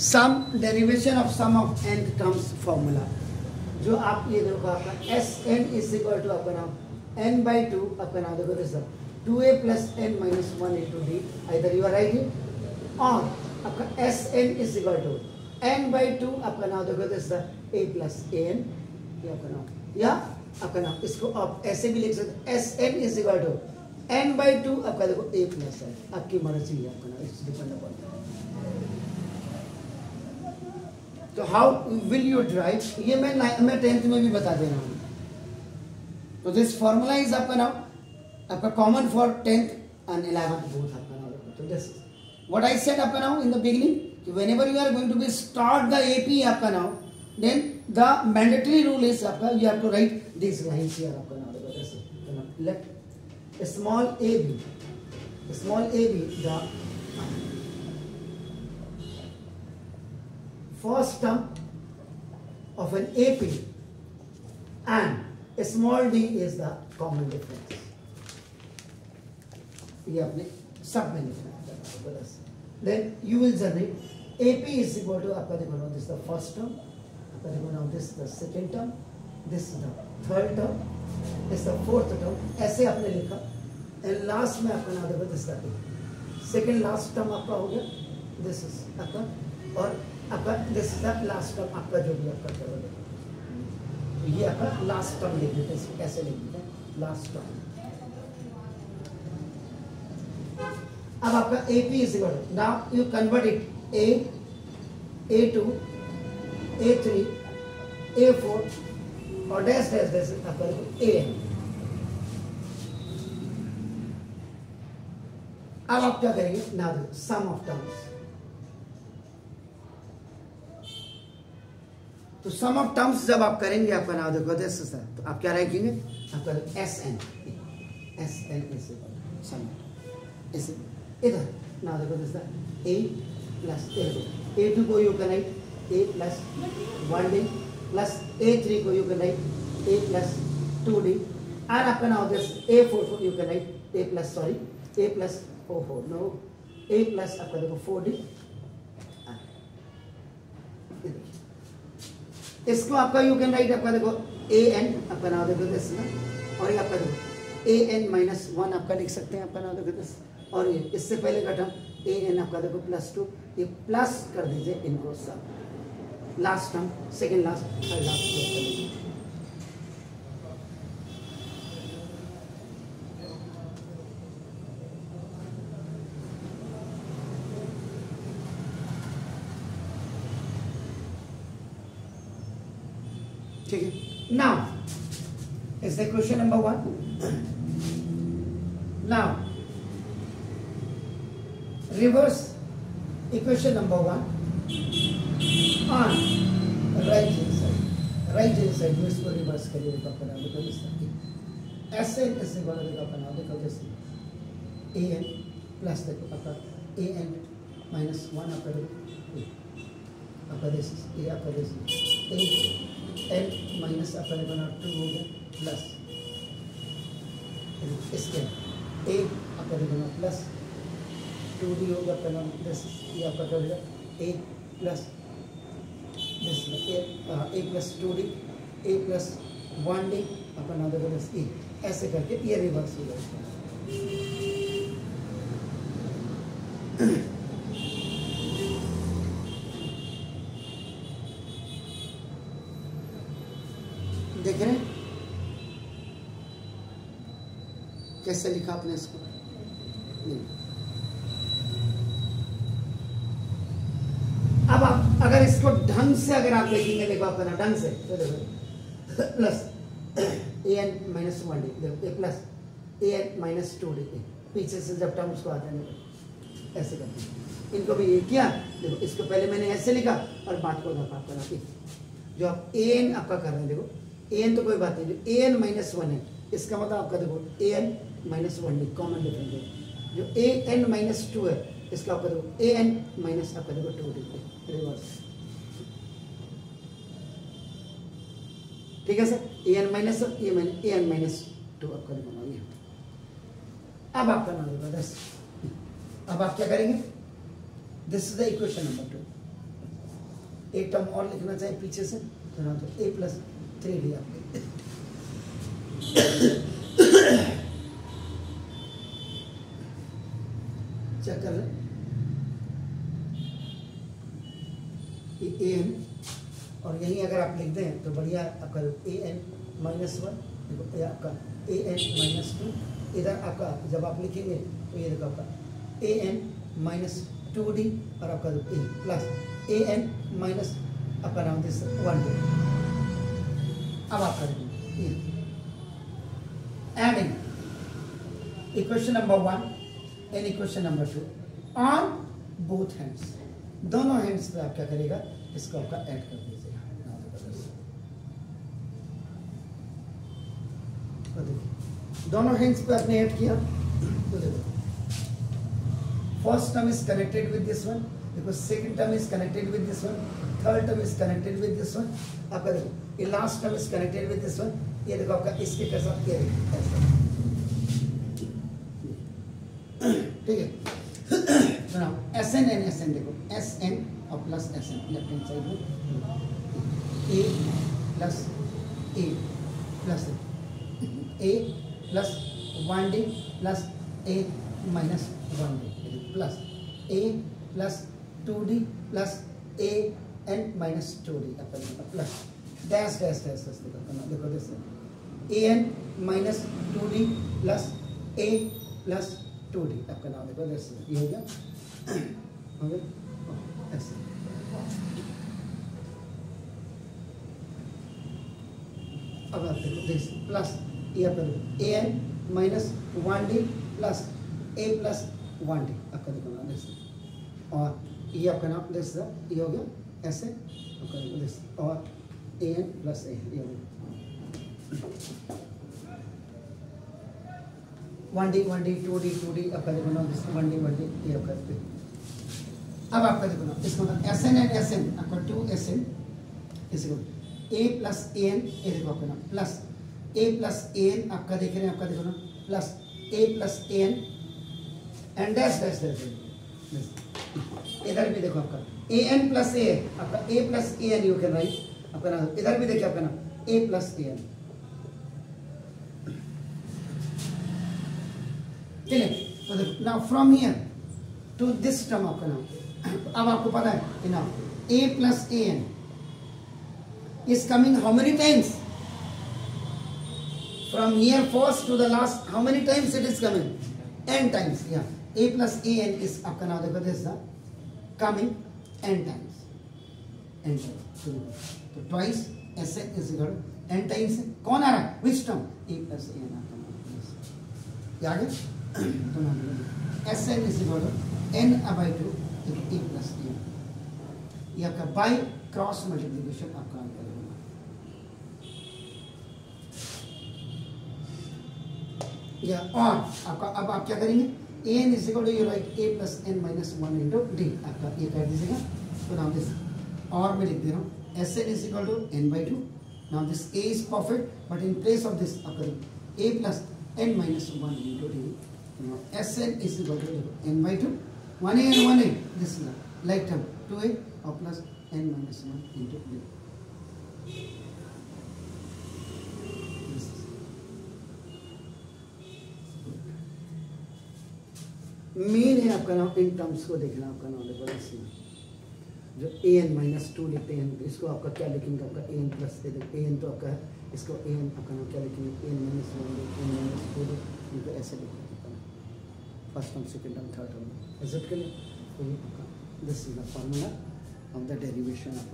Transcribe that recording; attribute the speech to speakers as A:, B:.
A: Some derivation of sum of n terms formula, जो आप ये देखो आपका S N is equal to आपका नाम n by 2 आपका नाम देखो this 2a plus n minus 1 into d, either you are right और आपका S N is equal to n by 2 आपका नाम देखो दिस a plus an, ये आपका नाम या आपका नाम इसको आप ऐसे भी लिख सकते S N is equal to n by 2 आपका देखो a plus है, आपकी मर्जी है आपका नाम, इट्स डिपेंड अपॉन। तो हाउ विल यू ड्राइव, ये मैं 10th में भी बता दे रहा हूँ। तो दिस फॉर्मूला इज आपका नाउ आपका common for 10th and 11th both आपका नाउ। तो दिस व्हाट आई सेड आपका now in the beginning, whenever you are going to be start the AP आपका now, then the mandatory rule is आपका you have to write this lines here आपका now. This let small a b the first term of an AP and a small d is the common difference, ये अपने सब में लिखना है। then you will generate AP is equal to आपका देखो ना this is the first term, आपका देखो ना this is the second term, this is the third term, this is the fourth term, ऐसे आपने लिखा and last में आपका ना देखो this is the second last term आपका हो गया, this is आपका और आपका this is the last term आपका जो भी आपका करोगे, तो ये आपका लास्ट टर्म लिख देते हैं, इसको कैसे लिख देते हैं लास्ट टर्म। अब आपका AP is equal to, now you convert it A2 A3 A4 और डैश डैश डैश आपका AN। अब आप क्या करेंगे, नाउ सम ऑफ टर्म्स, तो सम ऑफ टर्म्स जब आप करेंगे आपका नाम देखो दिस है, तो आप क्या रखेंगे आपका एस एन ऐसे सम इस इधर नाम देखो दिस a प्लस a2 को you can write a plus 1d plus a3 को you can write a plus 2d and आपका नाम दिस a4 को you can write a plus sorry a plus 4 no a plus आपका देखो 4d। इसको आपका you can right आपका देखो ए एन आपका नाम देखो दिस ना, और ये आपका देखो ए एन माइनस 1 आपका लिख सकते हैं आपका नाम देखो दिस, और ये इससे पहले का टर्म ए एन आपका देखो प्लस 2, ये प्लस कर दीजिए इनको सब, last term second last third last कर दीजिए। ठीक है, now is the question number 1। Now reverse equation number 1 on right hand side में इसको रिवर्स करिए तो अपना देखो इस तरह ऐसे ऐसे वाला देखो अपना देखो जैसे ए एन प्लस देखो आपका ए एन माइनस 1 आपका दिस ए आपका दिस ए एन माइनस आपका देखो ना 2 हो गया प्लस इसके ए आपका देखो ना प्लस 2d होगा आपका नाम दिस, ये आपका क्या होगा A plus this A plus 2d A plus 1d आपका नाम देखो दिस ए, ऐसे करके ये रिवर्स हो जाएगा। देख रहे हैं कैसे लिखा आपने इसको, अब आप अगर इसको ढंग से अगर आप देखेंगे देखो आपका ना ढंग से तो देखो प्लस ए एन माइनस 1d देखो ए प्लस ए एन माइनस 2d, पीछे से जब टर्म्स को आते हैं ऐसे करते हैं, इनको भी ये किया देखो, इसको पहले मैंने ऐसे लिखा और बात को देखो आपका ना जो आप ए एन आपका कर रहे हैं देखो ए एन तो कोई बात नहीं, जो ए एन माइनस 1 है इसका मतलब आपका देखो A N minus 1d common difference है, जो ए एन माइनस 2 है इसका आपका देखो ए एन माइनस आपका देखो 2d रिवर्स, ठीक है सर, ए एन माइनस ए एन माइनस 2 आपका देखो ये। अब आपका नाम होगा 10, अब आप क्या करेंगे, this is the equation number 2, एक टर्म और लिखना चाहे पीछे से तो ना, तो a प्लस 3d आप लिख चेक कर लें an, और यही अगर आप लिख दें तो बढ़िया आपका an माइनस 1, देखो ये आपका an माइनस 2, इधर आपका जब आप लिखेंगे तो ये देखो आपका an माइनस 2d और आपका a प्लस an माइनस आपका नाम दिस 1d। अब आप करेंगे adding equation number 1 and equation number 2 on both hands, दोनों हैंड्स पे आप क्या करेगा, इसको आपका ऐड कर दीजिएगा। तो देखिए दोनों हैंड्स पे आपने ऐड किया तो देखो first term is connected with this one, देखो second term is connected with this one, third term is connected with this one, आपका देखो ये last term is connected with this one, ये देखो आपका इसके कैसा, ये ऐसा, ठीक है। now Sn and Sn देखो Sn और plus Sn left hand side में a plus a plus a plus 1d plus a minus 1d plus a plus 2d plus a n minus 2d plus dash dash dash देखो जैसे a n minus 2d plus a plus 2d आपका नाम देखो जैसे ये हो गया, हो गया ऐसे। अब आप देखो दिस प्लस ये आपका a n minus 1d plus a plus 1d आपका देखो नाम जैसे, और ये आपका नाम जैसे ये हो गया ऐसे आपका देखो दिस, और a n प्लस a ये हो गया 1d 2d आपका देखो ना 1d ये आपका। अब आपका देखो ना इसका मतलब Sn एंड Sn आपका 2Sn इसको a प्लस an ये देखो आपका ना प्लस a प्लस an आपका देख रहे हैं आपका देखो ना plus a plus an and dash dash dash, इधर भी देखो आपका an प्लस a आपका a plus an you can right आपका ना, इधर भी देखिए आपका ना a प्लस an, ठीक है। तो देखो now from here to this term आपका नाम, अब आपको पता है ना a plus an is coming how many times from here first to the last, how many times it is coming, n times, yeah a plus an is आपका नाम देखो this is coming n times, n times, तो twice Sn is equal n times, कौन आ रहा है which term a plus an आपका नाम याद है, तो नाम Sn is equal n by 2 a plus an, ये आपका बाय क्रॉस मल्टीप्लिकेशन आपका आंसर होगा। या और आपका अब आप क्या करेंगे an is equal to you write a plus n minus 1 into d आपका ये कर दीजिएगा। तो नाउ दिस और मैं लिख दे रहा हूँ Sn is equal to n by 2, now this a is perfect but in place of this आपका a plus n minus 1 into d, now Sn is equal to n by 2 1a and 1a, this is like term 2a or plus n minus 1 into d, main है आपका नाम in terms को देखना, आपका नाम देखो इसमें जो an माइनस 2 लिखते हैं इसको आपका क्या लिखेंगे आपका an प्लस an तो आपका है, इसको an आपका नाम क्या लिखेंगे an माइनस 1 n माइनस 2 इनको ऐसे लिखेंगे first term second term third term ऐसे के लिए, तो ये आपका this is the formula of the derivation of